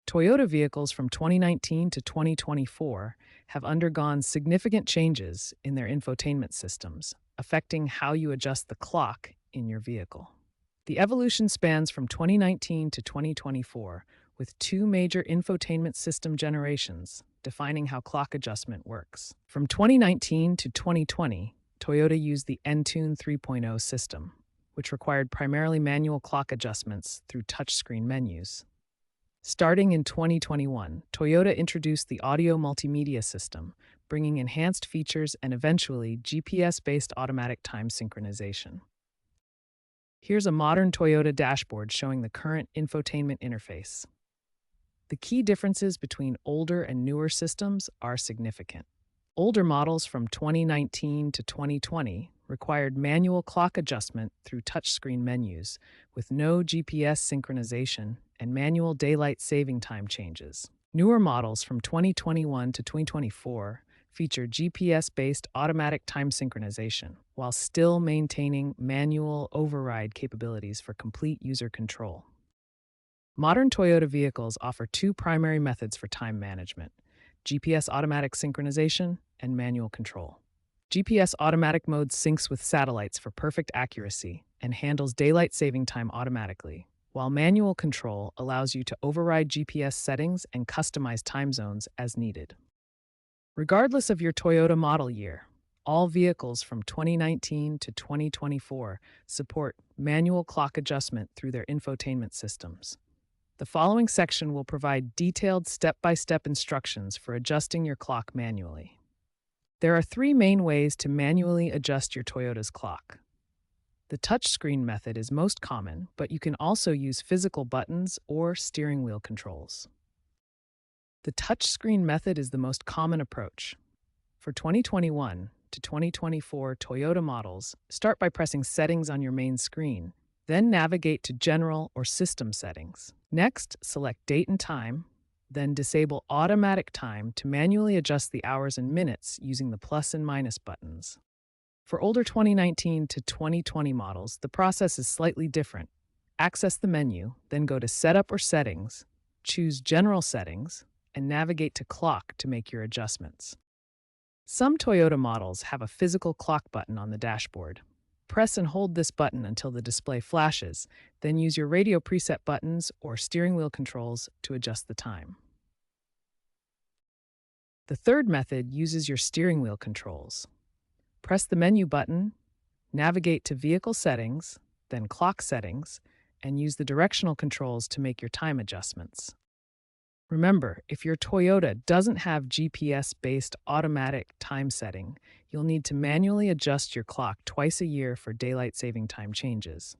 Toyota vehicles from 2019 to 2024 have undergone significant changes in their infotainment systems, affecting how you adjust the clock in your vehicle. The evolution spans from 2019 to 2024, with two major infotainment system generations defining how clock adjustment works. From 2019 to 2020, Toyota used the Entune 3.0 system, which required primarily manual clock adjustments through touchscreen menus. Starting in 2021, Toyota introduced the audio multimedia system, bringing enhanced features and eventually GPS-based automatic time synchronization. Here's a modern Toyota dashboard showing the current infotainment interface. The key differences between older and newer systems are significant. Older models from 2019 to 2020 required manual clock adjustment through touchscreen menus, with no GPS synchronization and manual daylight saving time changes. Newer models from 2021 to 2024 feature GPS-based automatic time synchronization, while still maintaining manual override capabilities for complete user control. Modern Toyota vehicles offer two primary methods for time management: GPS automatic synchronization and manual control. GPS automatic mode syncs with satellites for perfect accuracy and handles daylight saving time automatically, while manual control allows you to override GPS settings and customize time zones as needed. Regardless of your Toyota model year, all vehicles from 2019 to 2024 support manual clock adjustment through their infotainment systems. The following section will provide detailed step-by-step instructions for adjusting your clock manually. There are three main ways to manually adjust your Toyota's clock. The touchscreen method is most common, but you can also use physical buttons or steering wheel controls. The touchscreen method is the most common approach. For 2021 to 2024 Toyota models, start by pressing Settings on your main screen, then navigate to General or System Settings. Next, select Date and Time, then disable Automatic Time to manually adjust the hours and minutes using the plus and minus buttons. For older 2019 to 2020 models, the process is slightly different. Access the menu, then go to Setup or Settings, choose General Settings, and navigate to Clock to make your adjustments. Some Toyota models have a physical clock button on the dashboard. Press and hold this button until the display flashes, then use your radio preset buttons or steering wheel controls to adjust the time. The third method uses your steering wheel controls. Press the menu button, navigate to Vehicle Settings, then Clock Settings, and use the directional controls to make your time adjustments. Remember, if your Toyota doesn't have GPS-based automatic time setting, you'll need to manually adjust your clock twice a year for daylight saving time changes.